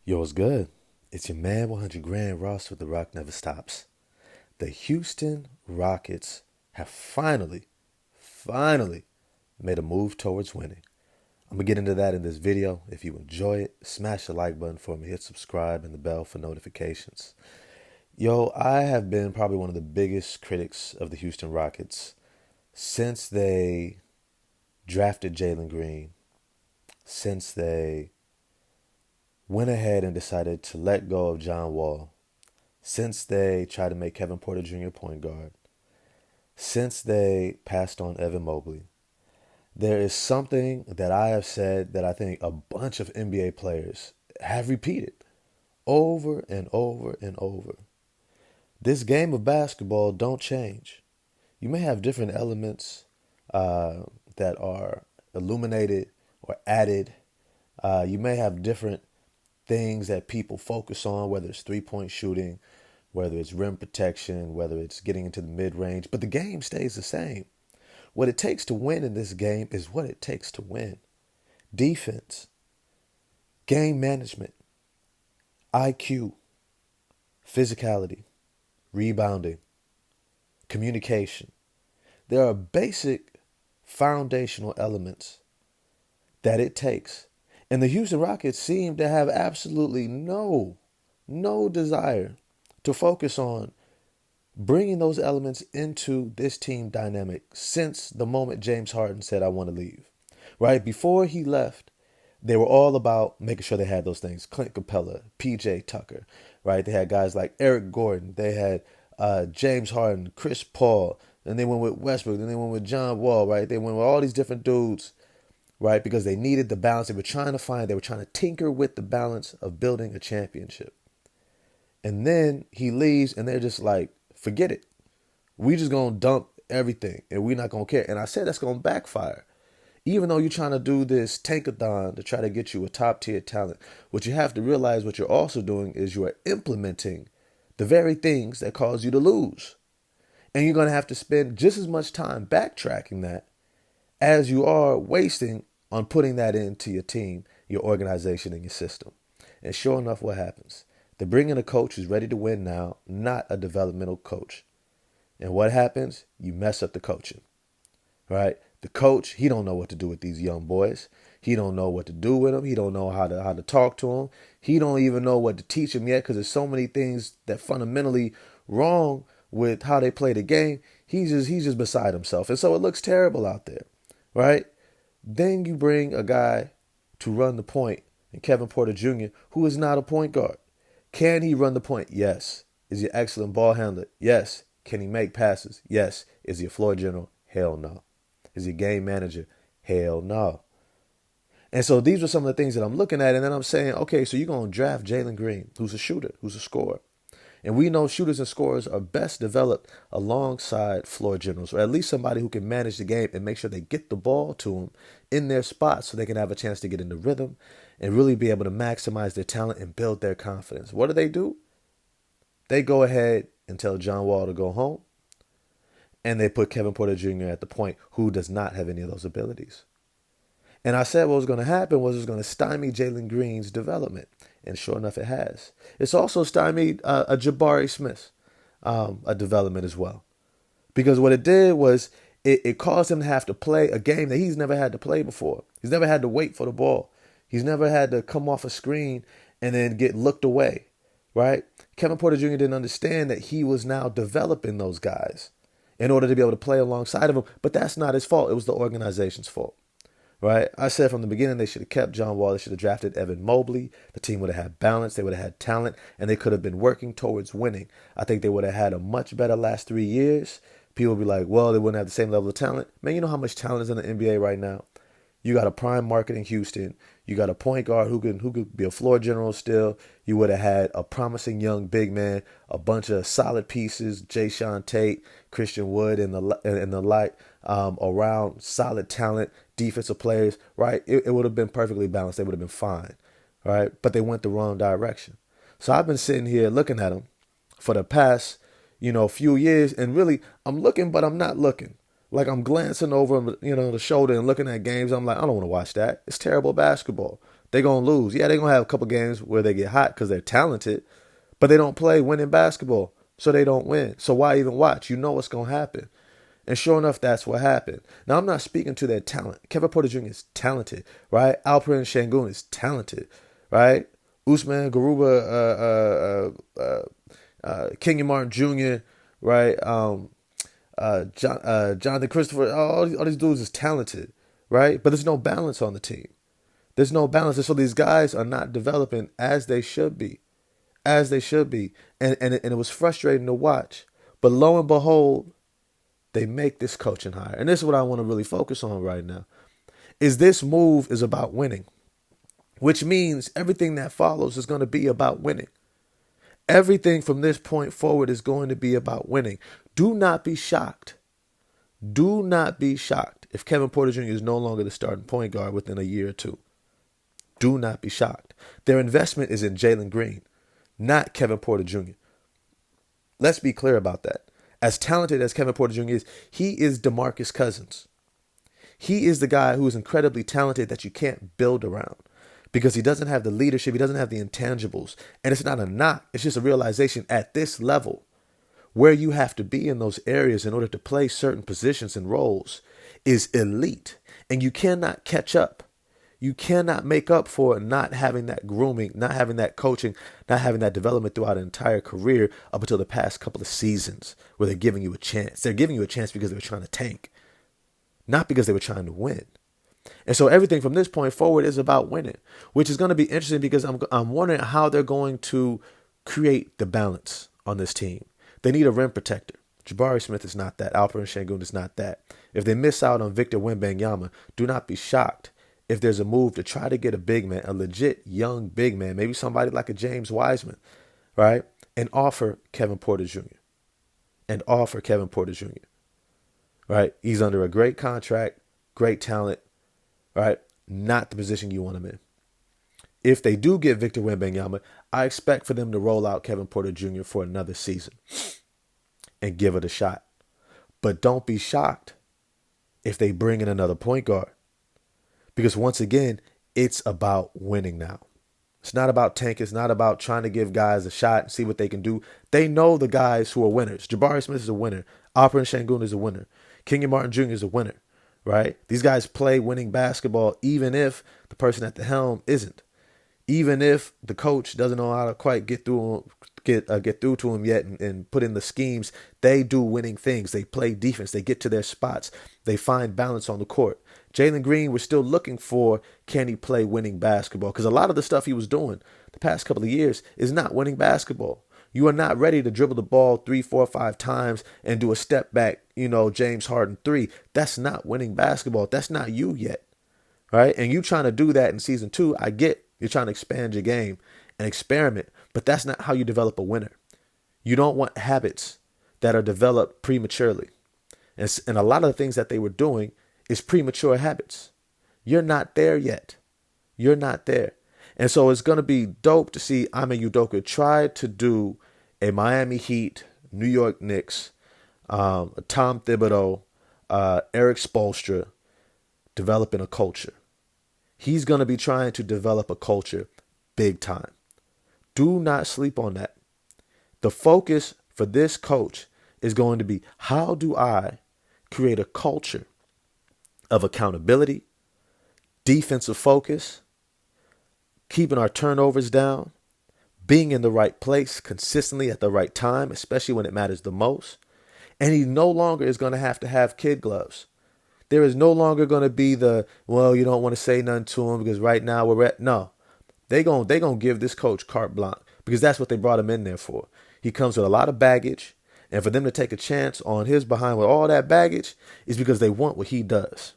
Yo, what's good? It's your man 100 Grand Ross with The Rock Never Stops. The Houston Rockets have finally made a move towards winning. I'm going to get into that in this video. If you enjoy it, smash the like button for me, hit subscribe and the bell for notifications. Yo, I have been probably one of the biggest critics of the Houston Rockets since they drafted Jalen Green, since they went ahead and decided to let go of John Wall, since they tried to make Kevin Porter Jr. point guard, since they passed on Evan Mobley. There is something that I have said that I think a bunch of NBA players have repeated over and over and over. This game of basketball don't change. You may have different elements that are illuminated or added. You may have different things that people focus on, whether it's three-point shooting, whether it's rim protection, whether it's getting into the mid-range, but the game stays the same. What it takes to win in this game is what it takes to win. Defense, game management, IQ, physicality, rebounding, communication. There are basic foundational elements that it takes. And the Houston Rockets seem to have absolutely no desire to focus on bringing those elements into this team dynamic since the moment James Harden said, I want to leave. Right? Before he left, they were all about making sure they had those things. Clint Capella, PJ Tucker, right? They had guys like Eric Gordon. They had James Harden, Chris Paul. Then they went with Westbrook. Then they went with John Wall, right? They went with all these different dudes, right? Because they needed the balance. They were trying to tinker with the balance of building a championship. And then he leaves and they're just like, forget it. We just going to dump everything and we're not going to care. And I said that's going to backfire. Even though you're trying to do this tankathon to try to get you a top tier talent, what you have to realize what you're also doing is you are implementing the very things that cause you to lose. And you're going to have to spend just as much time backtracking that as you are wasting on putting that into your team, your organization, and your system. And sure enough, what happens? They bring in a coach who's ready to win now, not a developmental coach. And what happens? You mess up the coaching, right? The coach, he don't know what to do with these young boys. He don't know what to do with them. He don't know how to talk to them. He don't even know what to teach them yet because there's so many things that fundamentally wrong with how they play the game. He's just beside himself. And so it looks terrible out there, right? Then you bring a guy to run the point, and Kevin Porter Jr., who is not a point guard. Can he run the point? Yes. Is he an excellent ball handler? Yes. Can he make passes? Yes. Is he a floor general? Hell no. Is he a game manager? Hell no. And so these are some of the things that I'm looking at, and then I'm saying, okay, so you're going to draft Jalen Green, who's a shooter, who's a scorer. And we know shooters and scorers are best developed alongside floor generals, or at least somebody who can manage the game and make sure they get the ball to them in their spots so they can have a chance to get in the rhythm and really be able to maximize their talent and build their confidence. What do? They go ahead and tell John Wall to go home, and they put Kevin Porter Jr. at the point, who does not have any of those abilities. And I said what was going to happen was it was going to stymie Jalen Green's development. And sure enough, it has. It's also stymied a Jabari Smith a development as well. Because what it did was it caused him to have to play a game that he's never had to play before. He's never had to wait for the ball. He's never had to come off a screen and then get looked away, right? Kevin Porter Jr. didn't understand that he was now developing those guys in order to be able to play alongside of him. But that's not his fault. It was the organization's fault. Right? I said from the beginning they should have kept John Wall. They should have drafted Evan Mobley. The team would have had balance. They would have had talent. And they could have been working towards winning. I think they would have had a much better last 3 years. People would be like, well, they wouldn't have the same level of talent. Man, you know how much talent is in the NBA right now? You got a prime market in Houston. You got a point guard who could be a floor general still. You would have had a promising young big man, a bunch of solid pieces, Jayshawn Tate, Christian Wood, and the like, around solid talent, defensive players, right? It would have been perfectly balanced. They would have been fine, right? But they went the wrong direction. So I've been sitting here looking at them for the past, few years, and really I'm looking, but I'm not looking. Like I'm glancing over, the shoulder and looking at games. I'm like, I don't want to watch that. It's terrible basketball. they're going to lose. Yeah, they're going to have a couple games where they get hot because they're talented, but they don't play winning basketball, so they don't win. So why even watch? You know what's going to happen. And sure enough, that's what happened. Now, I'm not speaking to their talent. Kevin Porter Jr. is talented, right? Alperen Şengün is talented, right? Usman Garuba, Kenyon Martin Jr., right? Jonathan Christopher, all these dudes is talented, right? But there's no balance on the team. There's no balance. And so these guys are not developing as they should be, as they should be. And it was frustrating to watch. But lo and behold, they make this coaching hire. And this is what I want to really focus on right now. Is this move is about winning, which means everything that follows is going to be about winning. Everything from this point forward is going to be about winning. Do not be shocked. Do not be shocked if Kevin Porter Jr. is no longer the starting point guard within a year or two. Do not be shocked. Their investment is in Jalen Green, not Kevin Porter Jr. Let's be clear about that. As talented as Kevin Porter Jr. is, he is DeMarcus Cousins. He is the guy who is incredibly talented that you can't build around because he doesn't have the leadership. He doesn't have the intangibles. And it's not a knock. It's just a realization at this level where you have to be in those areas in order to play certain positions and roles is elite. And you cannot catch up. You cannot make up for not having that grooming, not having that coaching, not having that development throughout an entire career up until the past couple of seasons where they're giving you a chance. They're giving you a chance because they were trying to tank, not because they were trying to win. And so everything from this point forward is about winning, which is going to be interesting because I'm wondering how they're going to create the balance on this team. They need a rim protector. Jabari Smith is not that. Alperen Şengün is not that. If they miss out on Victor Wembanyama, do not be shocked if there's a move to try to get a big man, a legit young big man, maybe somebody like a James Wiseman, right? And offer Kevin Porter Jr. Right? He's under a great contract, great talent, right? Not the position you want him in. If they do get Victor Wembanyama, I expect for them to roll out Kevin Porter Jr. for another season and give it a shot. But don't be shocked if they bring in another point guard. Because once again, it's about winning now. It's not about tanking. It's not about trying to give guys a shot and see what they can do. They know the guys who are winners. Jabari Smith is a winner. Alperen Şengün is a winner. Kenyon Martin Jr. is a winner, right? These guys play winning basketball even if the person at the helm isn't. Even if the coach doesn't know how to quite get through to him yet and put in the schemes, they do winning things. They play defense. They get to their spots. They find balance on the court. Jalen Green, we're still looking for, can he play winning basketball? Because a lot of the stuff he was doing the past couple of years is not winning basketball. You are not ready to dribble the ball 3, 4, 5 times and do a step back, James Harden 3. That's not winning basketball. That's not you yet, right? And you trying to do that in season 2, I get you're trying to expand your game and experiment, but that's not how you develop a winner. You don't want habits that are developed prematurely. And a lot of the things that they were doing is premature habits. You're not there yet. You're not there. And so it's going to be dope to see Ime Udoka try to do a Miami Heat, New York Knicks, Tom Thibodeau, Eric Spoelstra, developing a culture. He's going to be trying to develop a culture big time. Do not sleep on that. The focus for this coach is going to be, how do I create a culture of accountability, defensive focus, keeping our turnovers down, being in the right place consistently at the right time, especially when it matters the most. And he no longer is going to have kid gloves. There is no longer going to be you don't want to say nothing to him because right now no. They're going to give this coach carte blanche because that's what they brought him in there for. He comes with a lot of baggage, and for them to take a chance on his behind with all that baggage is because they want what he does.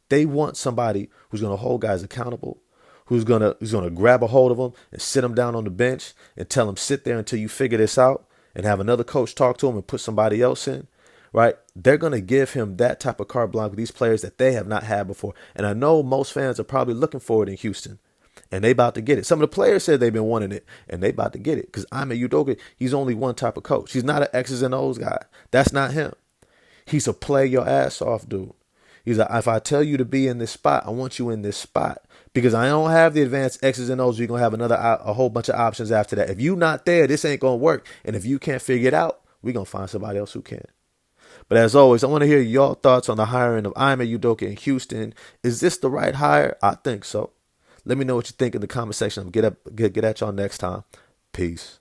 They want somebody who's going to hold guys accountable, who's going to grab a hold of them and sit them down on the bench and tell them, sit there until you figure this out, and have another coach talk to him and put somebody else in, right? They're going to give him that type of carte blanche with these players that they have not had before. And I know most fans are probably looking for it in Houston, and they about to get it. Some of the players said they've been wanting it, and they about to get it because Ime Udoka, he's only one type of coach. He's not an X's and O's guy. That's not him. He's a play your ass off dude. He's like, if I tell you to be in this spot, I want you in this spot because I don't have the advanced X's and O's. You're gonna have a whole bunch of options after that. If you not there, this ain't gonna work. And if you can't figure it out, we're gonna find somebody else who can. But as always, I want to hear your thoughts on the hiring of Ime Udoka in Houston. Is this the right hire? I think so. Let me know what you think in the comment section. Get at y'all next time. Peace.